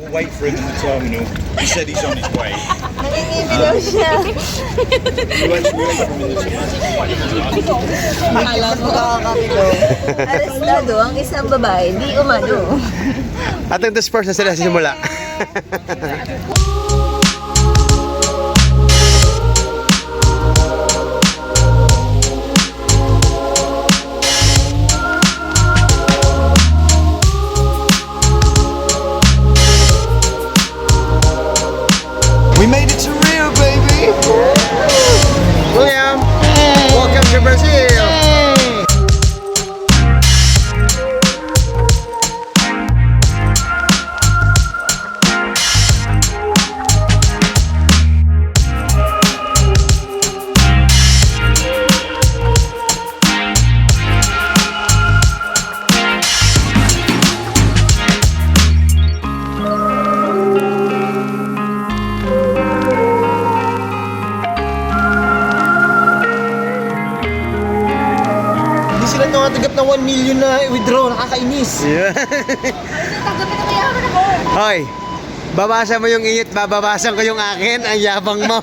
We'll wait for him in the terminal. He said he's on his way. Nangingibilaw siya. We wait for him in the terminal. Akala mo kakakapilo. Arestado ang isang babae, di umano. At ang disperse na sila sa simula. We made it to Rio, baby! William! Welcome to Brazil! Hindi sila nakatanggap ng 1 million na withdraw, nakakainis. Yeah. Hoy, babasa mo yung init, bababasan ko yung akin, ang yabang mo.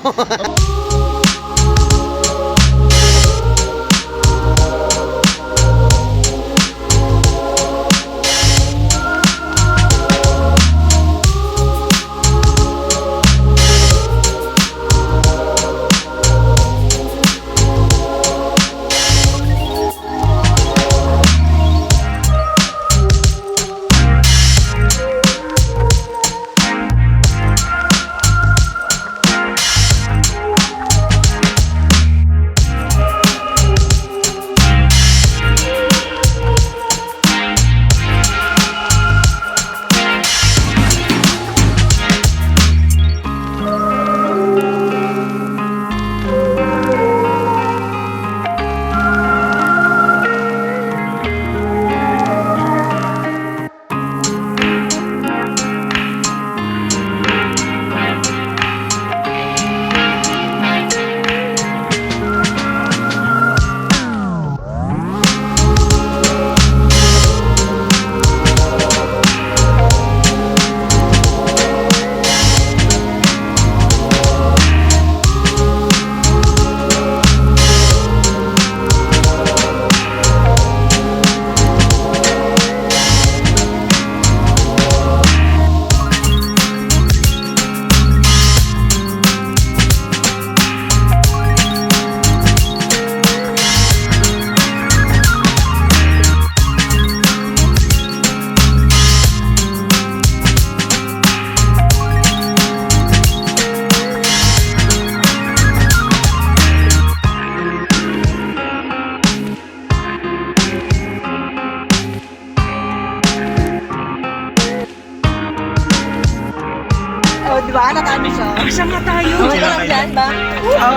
O, di ba? Natami siya. Saan nga tayo? Okay ka lang dyan ba?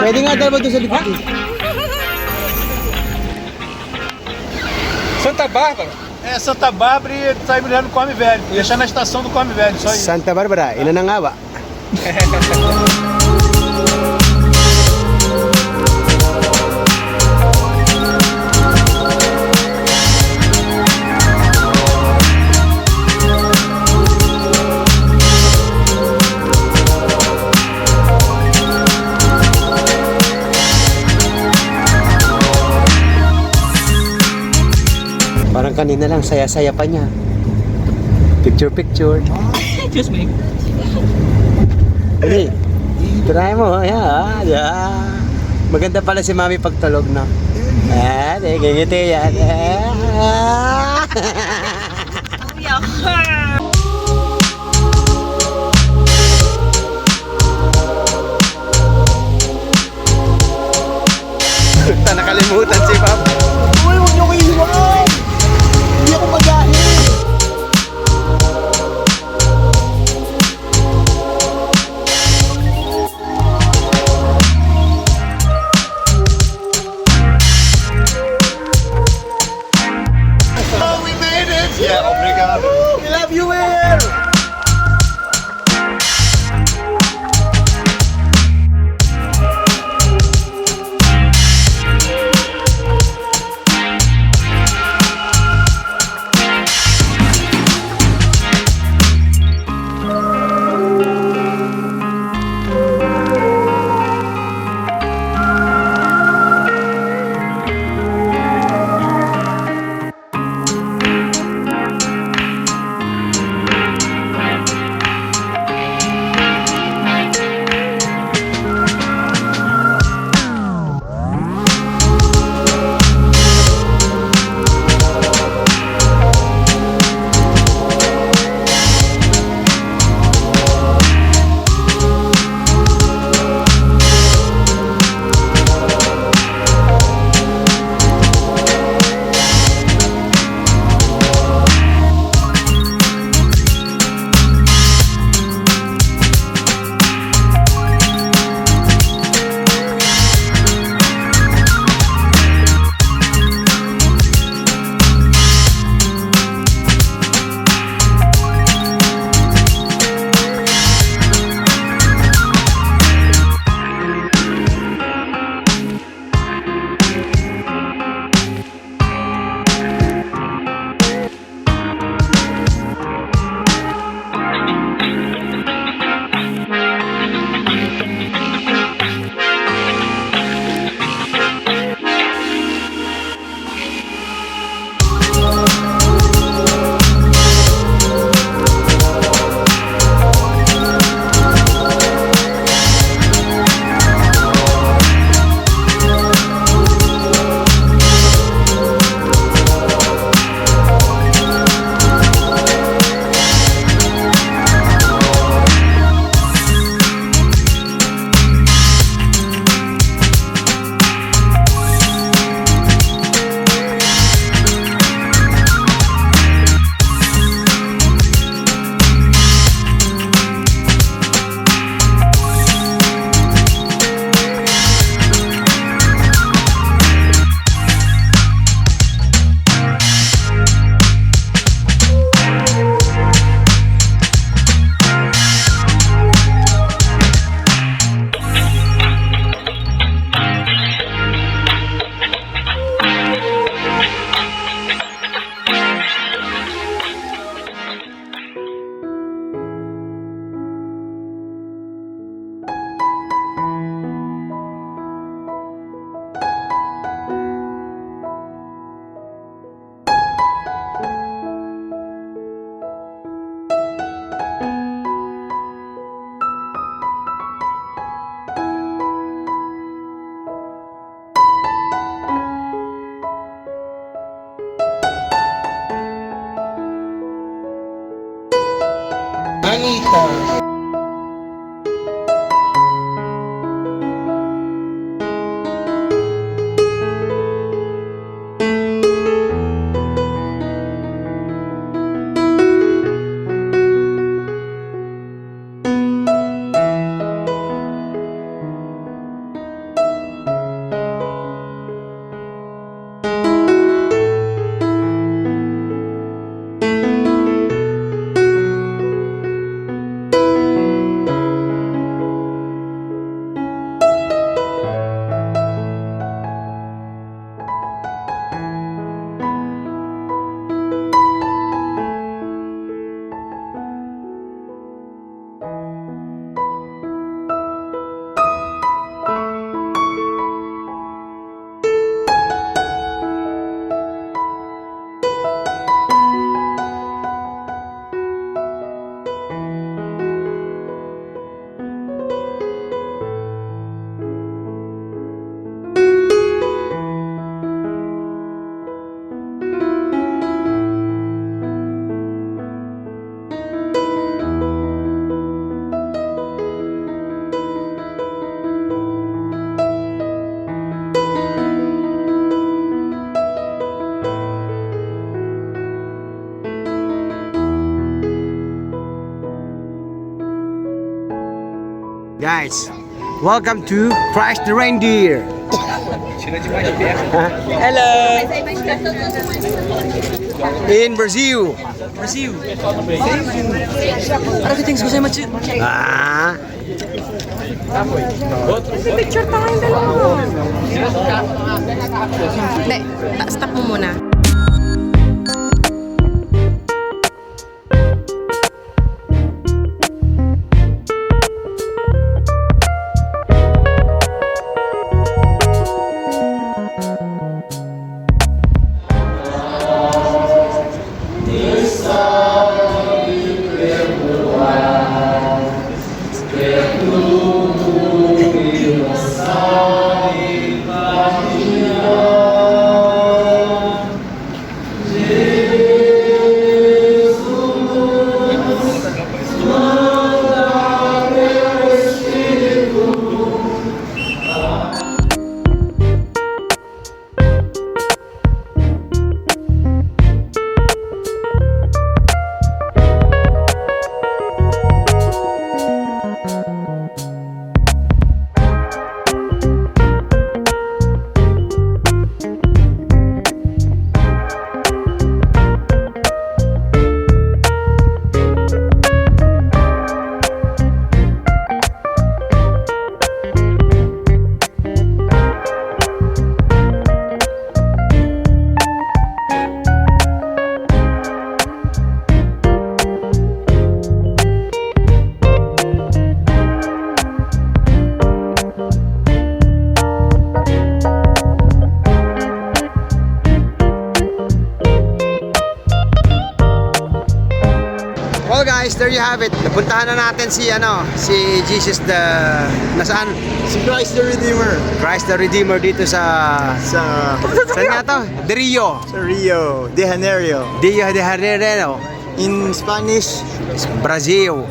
Pwede nga dalawa doon sa likod eh. Santa Bárbara? É, Santa Bárbara e tá virando Come Velho. Deixar na estação do Come Velho, só isso. Santa Barbara, Inanangawa. Parang kanina lang, saya-saya pa niya. Picture. Excuse me. Hindi. Try mo. Yeah. Maganda pala si Mami pagtulog, no? Ngiti yan. Nakalimutan si Pap. Uy, huwag niyo ko iwan! Hindi ako magahin! Oh, we made it! Yeah, obrigado. We love you, Will! Anita. Guys, welcome to Christ the Reindeer. Hello. In Brazil. Brazil. Ah. Picture tayong dalawa. Hindi, stop mo muna. Well guys, there you have it. Napuntahan na natin si Jesus the nasaan? Si Christ the Redeemer. Christ the Redeemer dito sa saan nga to? De Rio. Sa Rio de Janeiro. Rio de Janeiro. In Spanish, Brazil.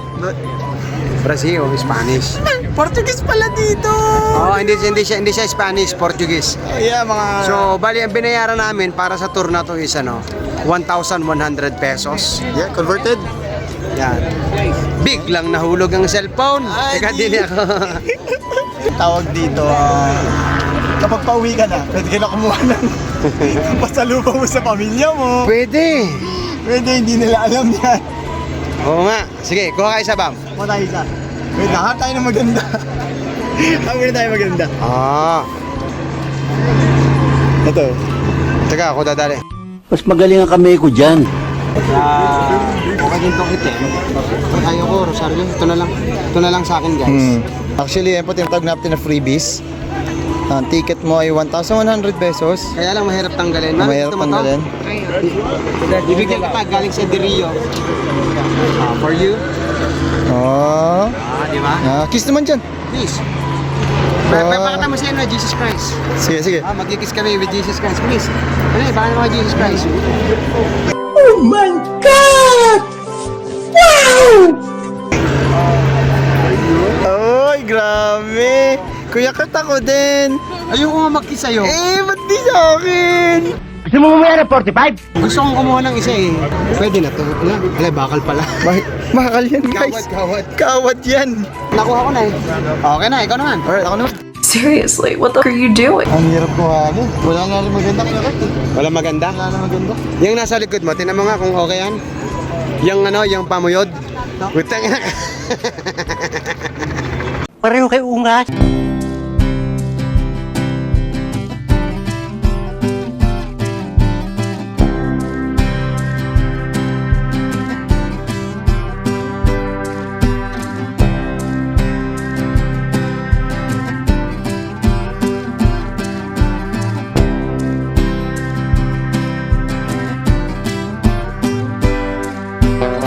Brazil, Spanish. Portuguese pala dito. Oh, hindi siya Spanish, Portuguese. Oh, yeah, mga... So, bali ang binayaran namin para sa tour na to is 1,100 pesos. yeah, converted. Yan. Biglang nahulog ang cellphone. Ay, Teka, di. din ako. Tawag dito, kapag pauwi ka na, pwede ka na kumuha ng pasalubong mo sa pamilya mo. Pwede. Pwede, hindi nila alam yan. Oo nga. Sige, kuha kayo sa bam. Kuha tayo isa. Wait, lahat tayo na maganda. Ako na tayo maganda. Ah. Ito. Teka, ako dadali. Mas magaling ang kamay ko dyan. Okay din to kita. Ayoko, Rosario. Ito na lang. Ito na lang sa akin, guys. Actually, yan po tinatawag natin na freebies. Ang ticket mo ay 1,100 pesos. Kaya lang mahirap tanggalin. Ma'am, Mahirap gusto mo to? tanggalin. Bibigyan kita galing sa De Rio. For you. Oh. Di ba? Kiss naman dyan. Please. Pakita mo siya na Jesus Christ. Sige, sige. Magkikiss kami with Jesus Christ. Please. Ano eh, baka naman Jesus Christ. Oh my God! Wow! Kuya Kurt, ako din. Ayoko nga mag-kiss sa'yo. Eh, ba't di sa akin? Gusto mo mamaya ng 45? Gusto kong kumuha ng isa eh. Pwede na to. Ala, bakal pala. Mahal yan, guys. Kawad yan. Nakuha ko na eh. Okay na, ikaw naman. Alright, ako naman. Seriously, what the f- are you doing? Ang hirap ko ano. Wala nga rin maganda, Kuya Kurt. Wala maganda? Wala na maganda. Yung nasa likod mo, tinan mo nga kung okay yan. Yung ano, yung pamuyod. Utang na. Pareho kay ungas.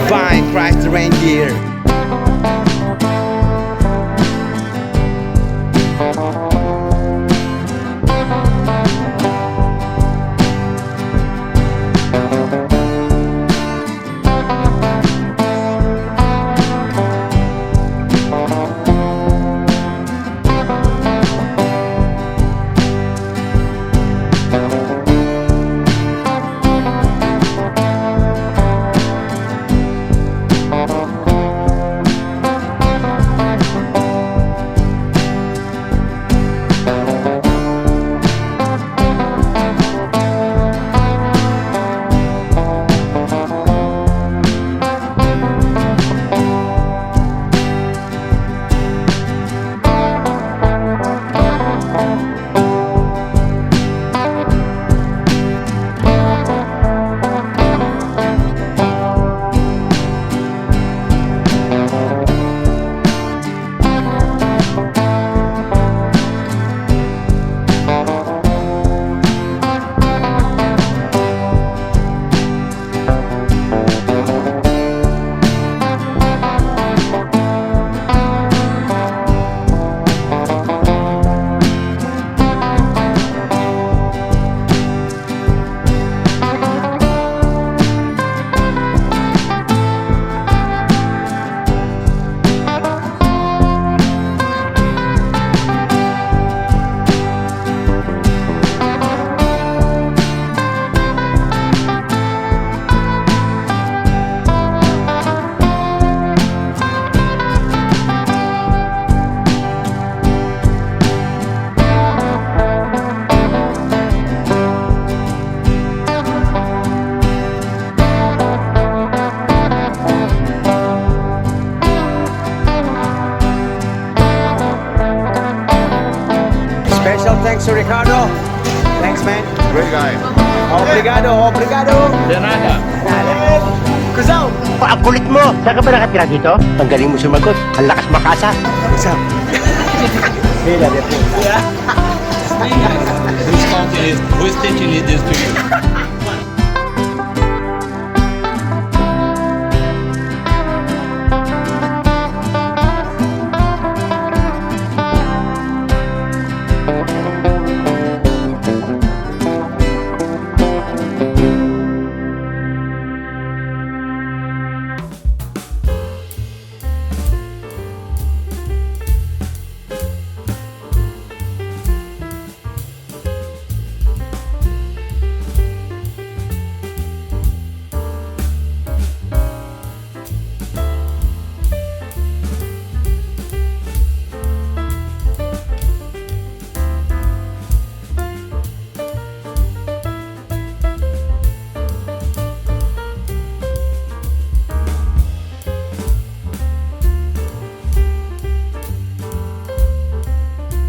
Fine, Christ the reindeer. Special thanks to Ricardo. Thanks, man. Great guy. Obrigado, obrigado. De nada. Kusaw! Ang kulit mo! Saan ka ba nakatira dito? Ang galing mo sumagot. Ang lakas makasa. Kusaw. Hila, depo. Who's teaching this to you?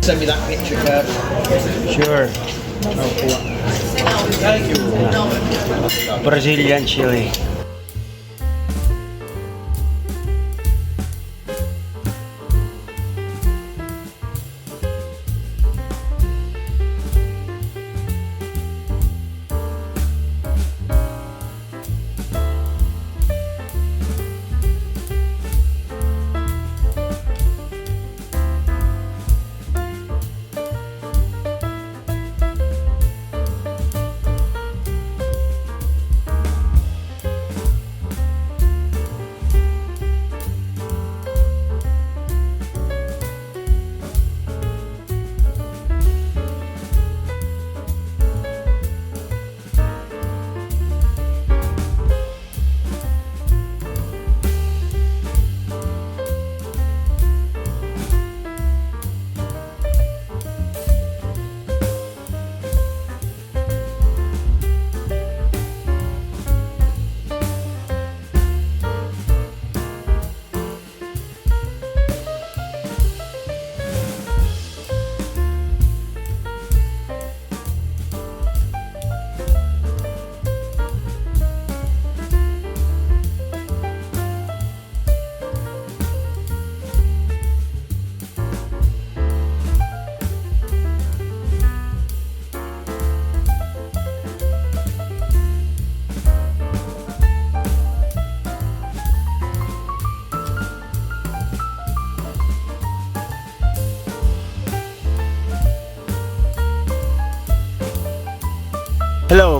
Send me that picture, Kev. Sure. Thank you. Brazilian chili.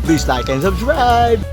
So please like and subscribe.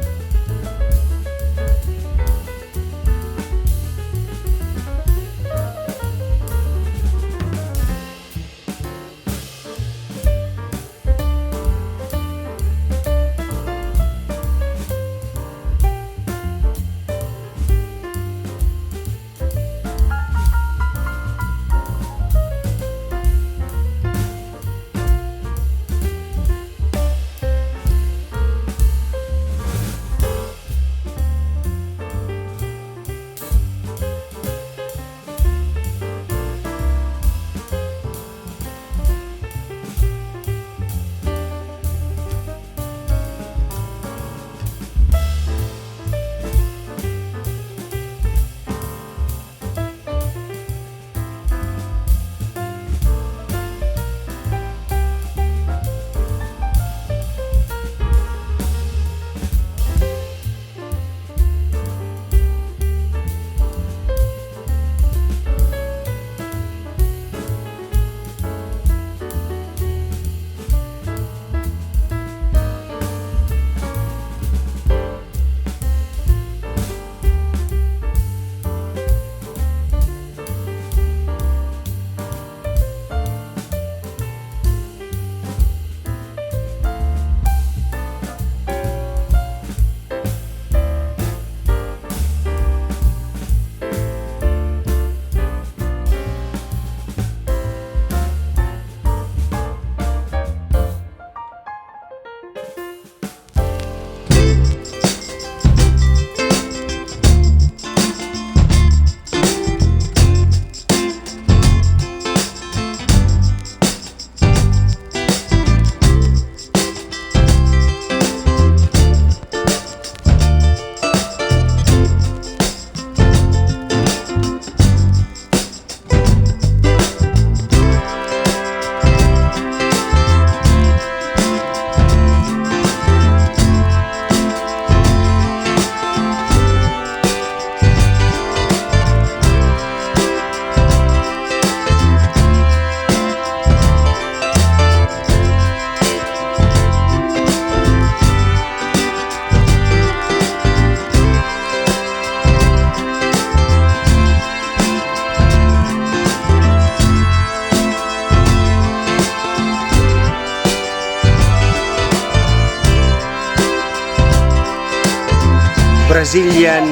Brazilian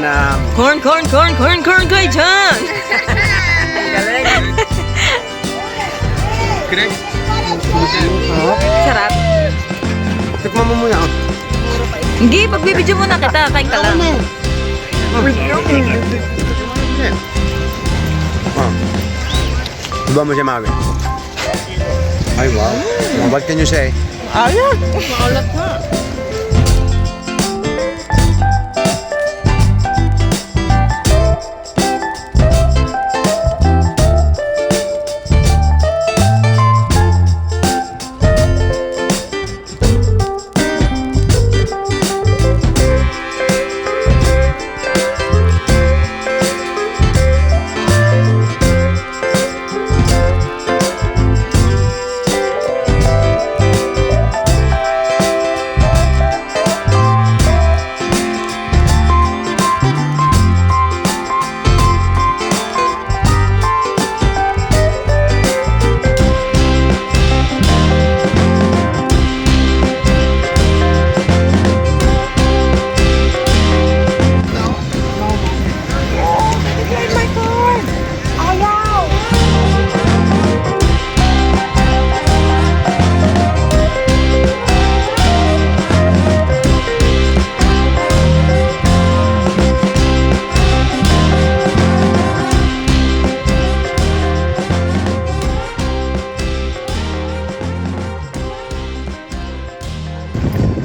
Corn kayo dyan! Sarap. tikman mo muna. Oh. Hindi, pagbibidyo muna kita. Kain ka lang. Oh. Diba mo siya, mami? Ay, wow. What can you say? Ayun! Maulat na.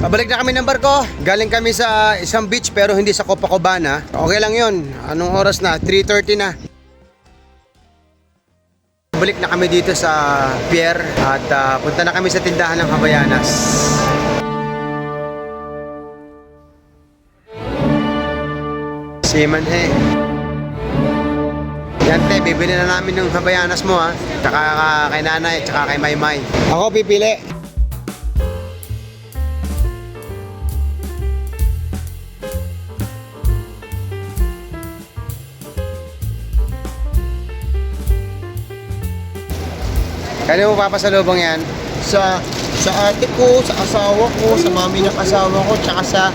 Pabalik na kami ng barko. Galing kami sa isang beach pero hindi sa Copacabana. Okay lang yun. Anong oras na? 3:30 na. Balik na kami dito sa pier at punta na kami sa tindahan ng Havaianas. Seaman Yan te, bibili na namin ng Havaianas mo ha. Tsaka kay nanay, tsaka kay Maymay. Ako pipili. Kailan mo papasalubong yan? Sa ate ko, sa asawa ko, sa mami ng asawa ko, tsaka sa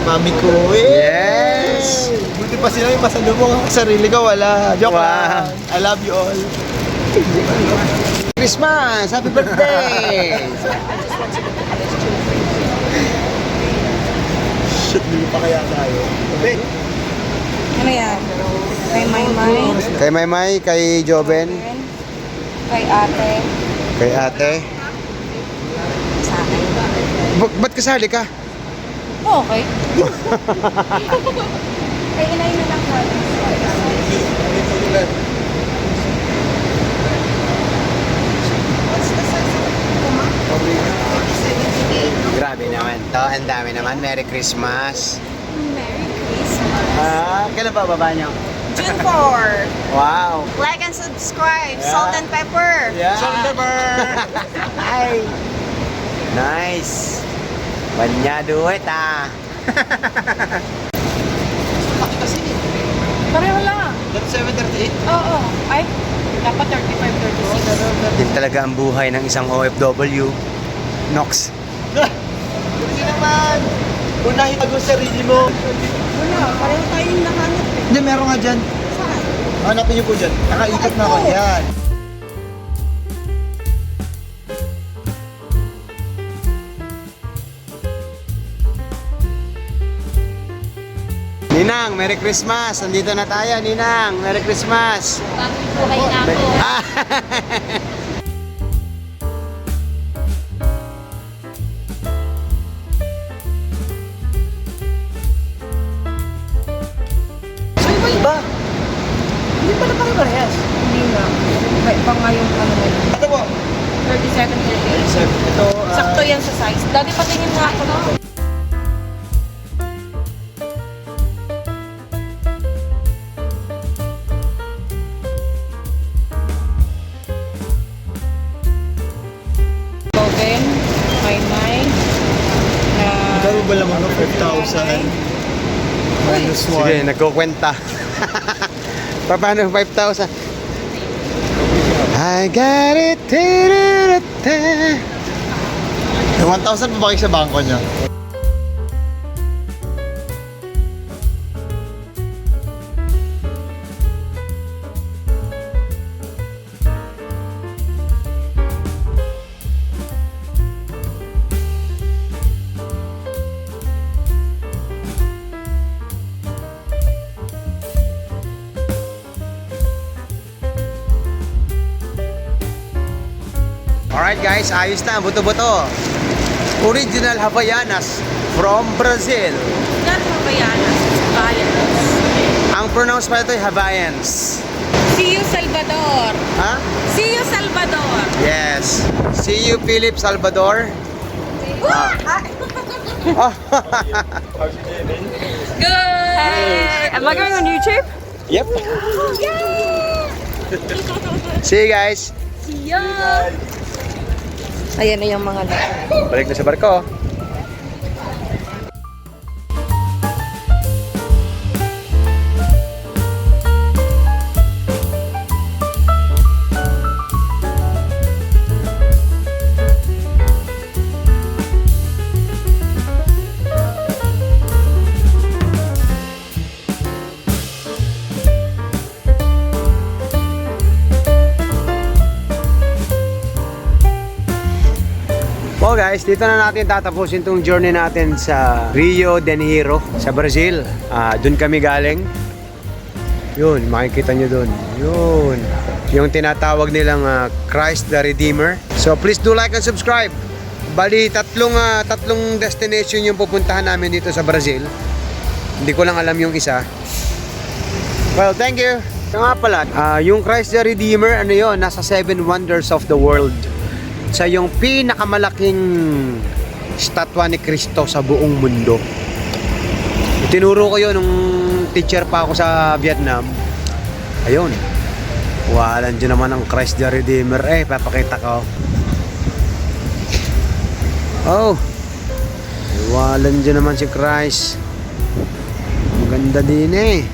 mami ko. Yes! Buti pa sila yung masalubong ako. Sarili ko, wala. Joke Wow. lang. I love you all. Christmas! Happy birthday! Shit, hindi pa kaya tayo. Okay. Ano yan? Kay Maymay, Kay Maymay, kay Joven, kay ate, kay ate. sa akin. Ba't kasali ka? Okay. Kay inay na lang kami. Grabe naman to. Ang dami naman. Merry Christmas. Merry Christmas. Kailan ba baba niyo? June 4. Wow! Like and subscribe. Salt and pepper. Yeah! Salt and pepper! Ay! Nice! Banyado ah! Pareho lang. That's 7:38. Oo. Ay, dapat 35, 36. Din talaga ang buhay ng isang OFW. Nox. Hindi naman. Unahin mo ang sarili mo. Wala, pareho tayong nahanap eh. Hindi, meron nga dyan. Saan? Hanapin niyo po dyan. Nakaikot na ako. Yan. Ninang, Merry Christmas! Nandito na tayo, Ninang! Merry Christmas! Buhay na ako. So, iba. Hindi pala pare-parehas. Hindi na. Iba pa nga yung ano na yun. Ito po. 37, 38. Ito. Sakto yan sa size. Dati patingin nga ako. Boven, Maymay, Pero ba lang ano? 5,000. Minus 1. Sige, nagkukwenta. Paano 5,000? I got it. 1,000 pa ba kayo sa bangko niya? Alright guys, ayos na, buto-buto. Original Havaianas from Brazil. Not Havayanas, Havayanas. Ang pronounce pa ito ay Hawaiians. See you, Salvador. Ha? See you, Salvador. Yes. See you, Philip Salvador. Oh. Good. Hey, am I going on YouTube? Yep. See you guys. See ya. Ayan na yung mga Balik na sa barko. So guys, dito na natin tatapusin tong journey natin sa Rio de Janeiro, sa Brazil. Doon kami galing. Yun, makikita nyo doon. Yun. Yung tinatawag nilang Christ the Redeemer. So please do like and subscribe. Bali, tatlong destination yung pupuntahan namin dito sa Brazil. Hindi ko lang alam yung isa. Well, thank you. So nga pala, yung Christ the Redeemer, ano yun, nasa 7 wonders of the world. Sa yung pinakamalaking statwa ni Kristo sa buong mundo. Tinuro ko yun nung teacher pa ako sa Vietnam. Ayun. Walan dyan naman ang Christ the Redeemer. Papakita ko. Oh. Walan dyan naman si Christ. Maganda din eh.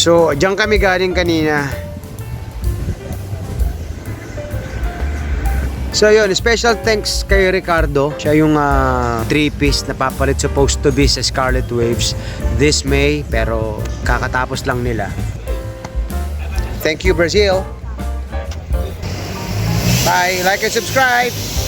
So, diyan kami galing kanina. So yun, special thanks kay Ricardo. Siya yung 3-piece na papalit, supposed to be sa Scarlet Waves this May, pero kakatapos lang nila. Thank you, Brazil. Bye, like and subscribe.